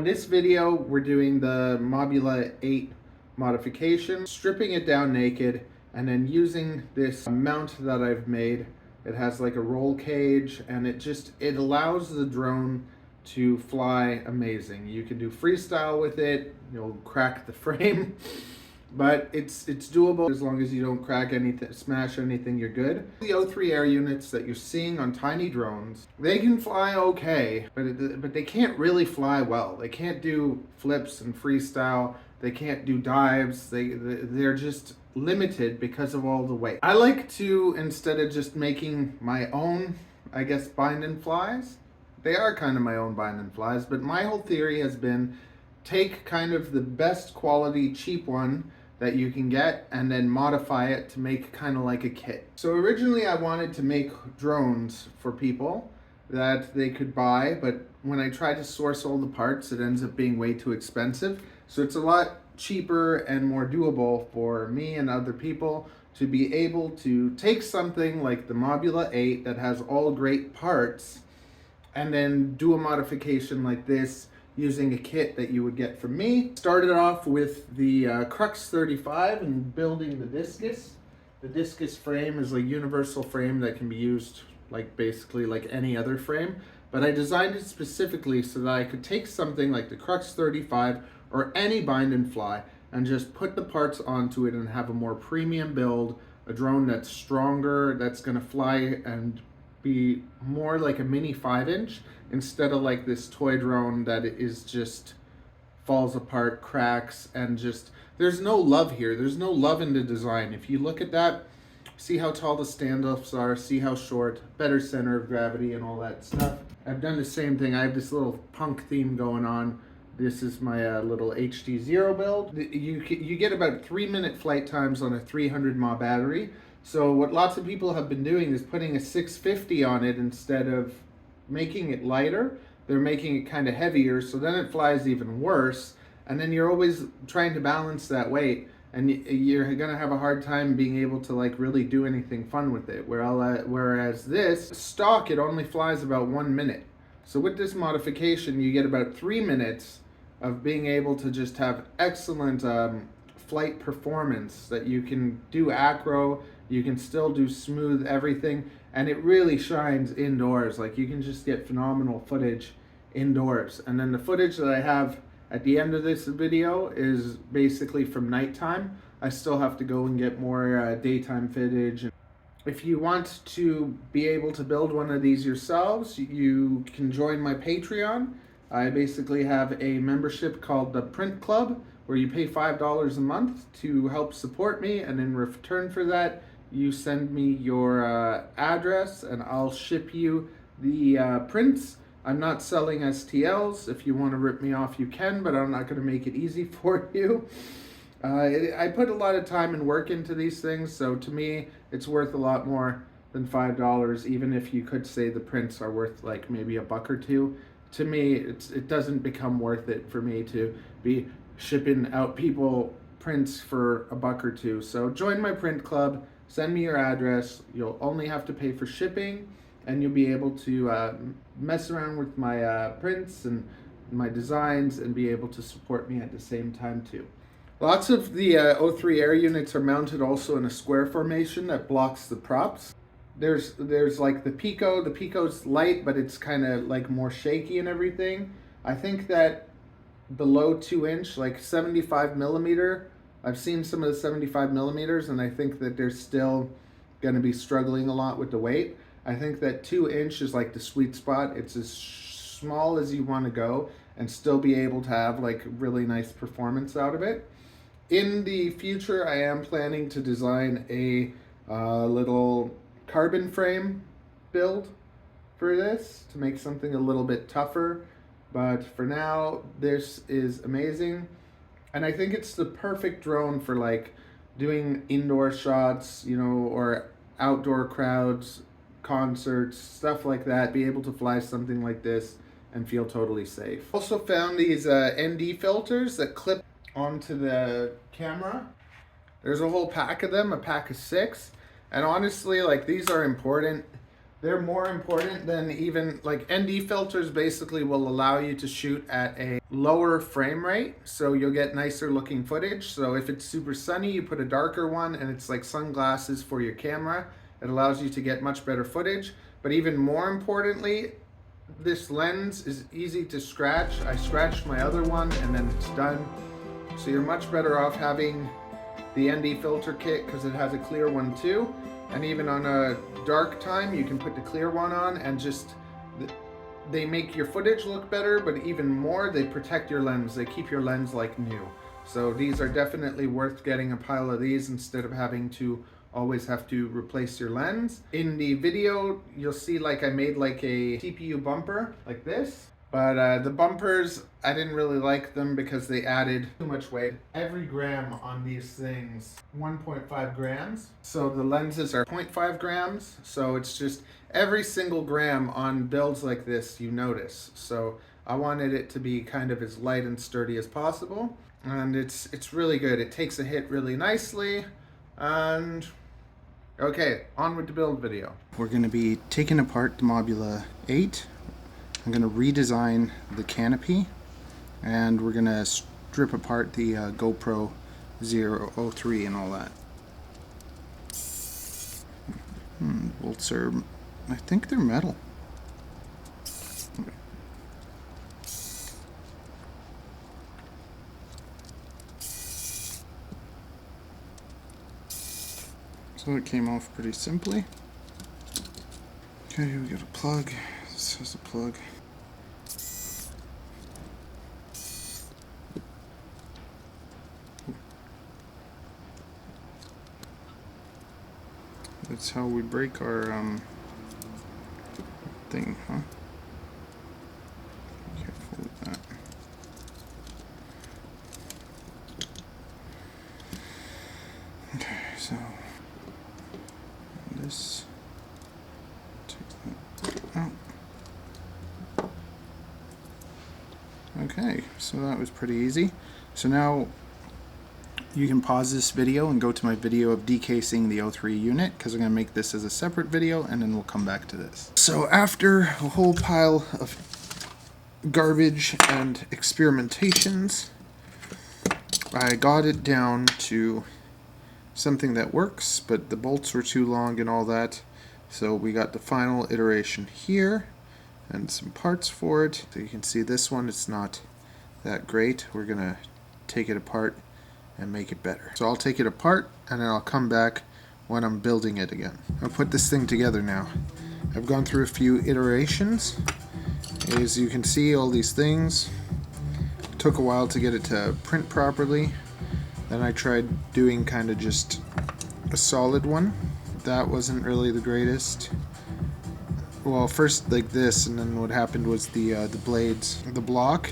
In this video, we're doing the Mobula 8 modification, stripping it down naked, and then using this mount that I've made. It has like a roll cage, and it allows the drone to fly amazing. You can do freestyle with it, you'll crack the frame, but it's doable as long as you don't crack anything, smash anything, you're good. The O3 air units that you're seeing on tiny drones, they can fly okay, but they can't really fly well. They can't do flips and freestyle. They can't do dives. They're just limited because of all the weight. I like to, instead of just making my own, I guess, bind and flies, they are kind of my own bind and flies, but my whole theory has been take kind of the best quality cheap one that you can get and then modify it to make kind of like a kit. So originally I wanted to make drones for people that they could buy, but when I try to source all the parts, it ends up being way too expensive. So it's a lot cheaper and more doable for me and other people to be able to take something like the Mobula 8 that has all great parts and then do a modification like this using a kit that you would get from me. Started off with the Crux 35 and building the discus. The discus frame is a universal frame that can be used like basically like any other frame, but I designed it specifically so that I could take something like the Crux 35 or any bind and fly and just put the parts onto it and have a more premium build, a drone that's stronger, that's gonna fly and be more like a mini 5-inch instead of like this toy drone that is just falls apart, cracks, and just there's no love here. There's no love in the design. If you look at that, see how tall the standoffs are, see how short, better center of gravity and all that stuff. I've done the same thing. I have this little punk theme going on. This is my little HD0 build. You get about 3-minute flight times on a 300 mAh battery. So what lots of people have been doing is putting a 650 on it instead of making it lighter. They're making it kind of heavier, so then it flies even worse. And then you're always trying to balance that weight, and you're gonna have a hard time being able to like really do anything fun with it. Whereas this stock, it only flies about 1 minute. So with this modification, you get about 3 minutes of being able to just have excellent flight performance, that you can do acro, you can still do smooth everything, and it really shines indoors. Like you can just get phenomenal footage indoors. And then the footage that I have at the end of this video is basically from nighttime. I still have to go and get more daytime footage. If you want to be able to build one of these yourselves, you can join my Patreon. I basically have a membership called the Print Club, where you pay $5 a month to help support me, and in return for that, you send me your address and I'll ship you the prints. I'm not selling STLs. If you want to rip me off, you can, but I'm not going to make it easy for you. I put a lot of time and work into these things, so to me, it's worth a lot more than $5, even if you could say the prints are worth like maybe $1 or $2. To me, it doesn't become worth it for me to be shipping out people prints for $1 or $2. So join my print club, send me your address. You'll only have to pay for shipping, and you'll be able to mess around with my prints and my designs and be able to support me at the same time too. Lots of the O3 air units are mounted also in a square formation that blocks the props. There's like the Pico. The Pico's light, but it's kind of like more shaky and everything. I think that below 2-inch, like 75 millimeter, I've seen some of the 75 millimeters, and I think that they're still going to be struggling a lot with the weight. I think that 2-inch is like the sweet spot. It's as small as you want to go and still be able to have like really nice performance out of it. In the future, I am planning to design a little carbon frame build for this to make something a little bit tougher. But for now, this is amazing. And I think it's the perfect drone for like doing indoor shots, you know, or outdoor crowds, concerts, stuff like that. Be able to fly something like this and feel totally safe. Also found these ND filters that clip onto the camera. There's a whole pack of them, a pack of 6. And honestly, like, these are important. They're more important than even like ND filters basically will allow you to shoot at a lower frame rate, so you'll get nicer looking footage. So if it's super sunny, you put a darker one and it's like sunglasses for your camera. It allows you to get much better footage. But even more importantly, this lens is easy to scratch. I scratched my other one and then it's done. So you're much better off having the ND filter kit because it has a clear one too. And even on a dark time, you can put the clear one on and just, they make your footage look better, but even more, they protect your lens. They keep your lens like new. So these are definitely worth getting a pile of these instead of having to always have to replace your lens. In the video, you'll see like I made like a CPU bumper like this. But the bumpers, I didn't really like them because they added too much weight. Every gram on these things, 1.5 grams. So the lenses are 0.5 grams. So it's just every single gram on builds like this you notice. So I wanted it to be kind of as light and sturdy as possible. And it's really good. It takes a hit really nicely. And okay, on with the build video. We're going to be taking apart the Mobula 8. I'm going to redesign the canopy, and we're going to strip apart the GoPro 003 and all that. Bolts are, I think they're metal. So it came off pretty simply. Okay, we got a plug. This has a plug. That's how we break our thing, huh? Be careful with that. Okay, so this, take that out. Okay, so that was pretty easy. So now you can pause this video and go to my video of decasing the 03 unit, because I'm going to make this as a separate video and then we'll come back to this. So after a whole pile of garbage and experimentations, I got it down to something that works, but the bolts were too long and all that. So we got the final iteration here and some parts for it. So you can see this one, it's not that great. We're going to take it apart and make it better. So I'll take it apart and then I'll come back when I'm building it again. I'll put this thing together now. I've gone through a few iterations. As you can see, all these things. It took a while to get it to print properly. Then I tried doing kind of just a solid one. That wasn't really the greatest. Well, first like this, and then what happened was the blades. The block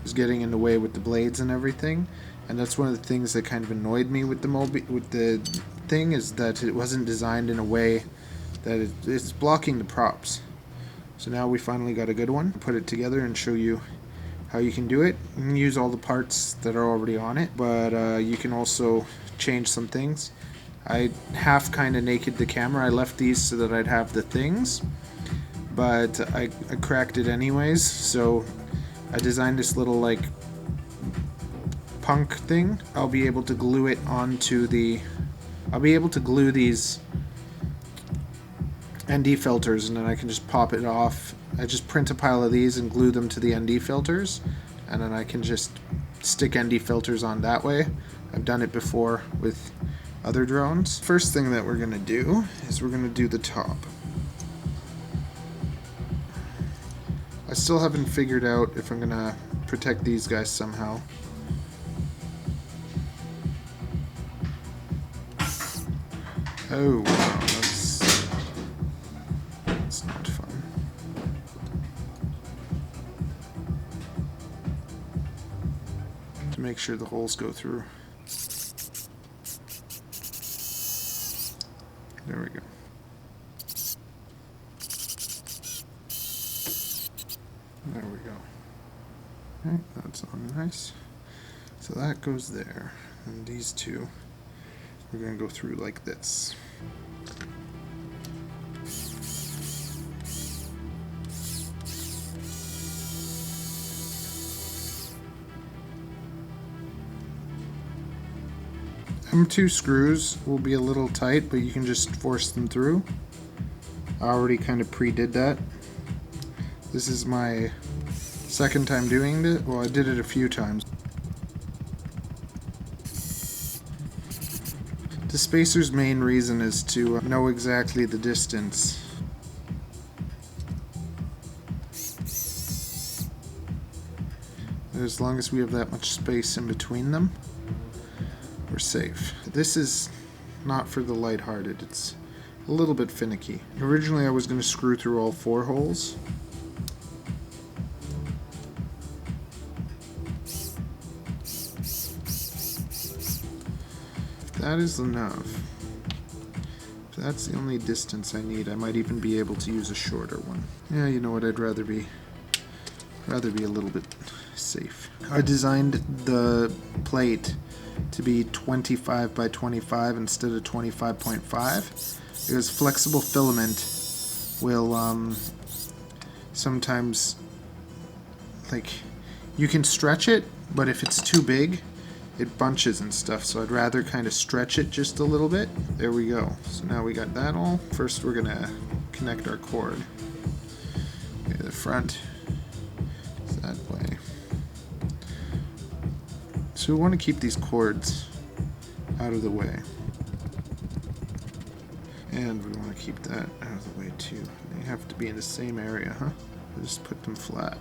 was getting in the way with the blades and everything. And that's one of the things that kind of annoyed me with the thing, is that it wasn't designed in a way that it's blocking the props. So now we finally got a good one. Put it together and show you how you can do it. You can use all the parts that are already on it, but you can also change some things. I half kind of naked the camera. I left these so that I'd have the things, but I cracked it anyways. So I designed this little like punk thing. I'll be able to glue it onto the, I'll be able to glue these ND filters and then I can just pop it off. I just print a pile of these and glue them to the ND filters, and then I can just stick ND filters on that way. I've done it before with other drones. First thing that we're gonna do is we're gonna do the top. I still haven't figured out if I'm gonna protect these guys somehow. Oh wow, that's not fun. To make sure the holes go through. There we go. There we go. Okay, that's on nice. So that goes there. And these two, we're going to go through like this. M2 screws will be a little tight, but you can just force them through. I already kind of pre-did that. This is my second time doing it. Well, I did it a few times. The spacer's main reason is to know exactly the distance. As long as we have that much space in between them, we're safe. This is not for the lighthearted. It's a little bit finicky. Originally I was going to screw through all 4 holes. If that is enough, if that's the only distance I need, I might even be able to use a shorter one. Yeah, you know what, I'd rather be a little bit safe. I designed the plate to be 25 by 25 instead of 25.5 because flexible filament will sometimes, like, you can stretch it, but if it's too big it bunches and stuff, so I'd rather kind of stretch it just a little bit. There we go. So now we got that all. First we're gonna connect our cord. Okay, the front is that way. So we want to keep these cords out of the way. And we want to keep that out of the way too. They have to be in the same area, huh? Just put them flat.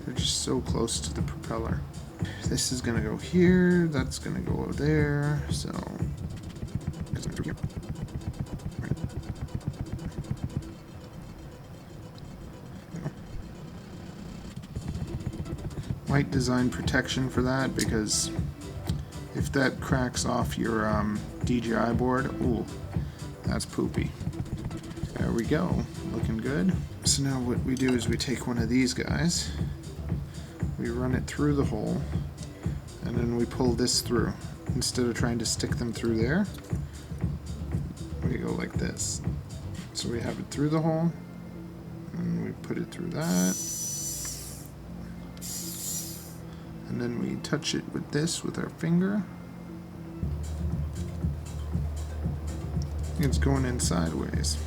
They're just so close to the propeller. This is gonna go here, that's gonna go over there, so it's gonna go here. Might design protection for that, because if that cracks off your DJI board, ooh, that's poopy. There we go, looking good. So now what we do is we take one of these guys, we run it through the hole, and then we pull this through. Instead of trying to stick them through there, we go like this. So we have it through the hole, and we put it through that. And then we touch it with this with our finger. It's going in sideways.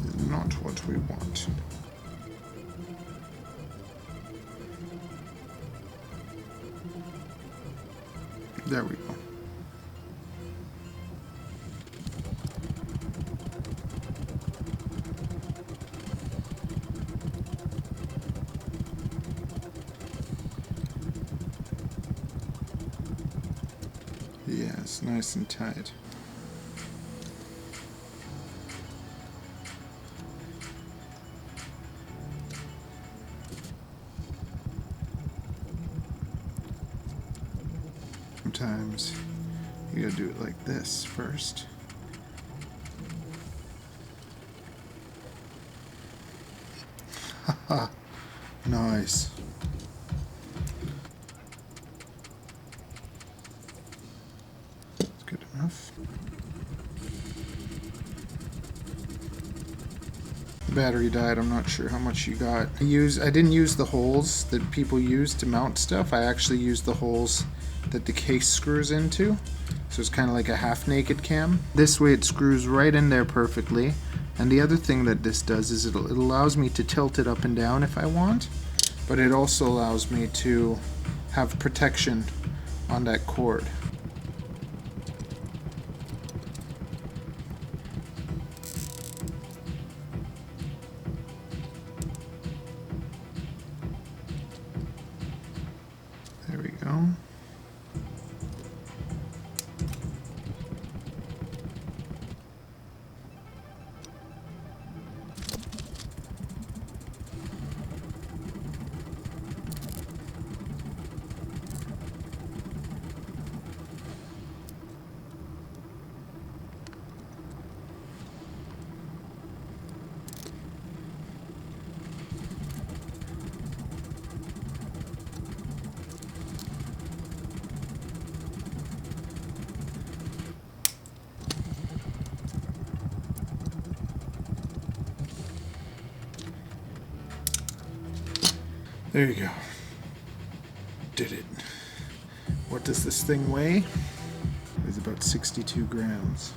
It's not what we want. There we go. Yeah, it's nice and tight. Sometimes you gotta do it like this first. Haha, nice. That's good enough. The battery died. I'm not sure how much you got. I didn't use the holes that people use to mount stuff. I actually used the holes that the case screws into, so it's kind of like a half-naked cam. This way it screws right in there perfectly, and the other thing that this does is it allows me to tilt it up and down if I want, but it also allows me to have protection on that cord. There we go. There you go. Did it. What does this thing weigh? It's about 62 grams.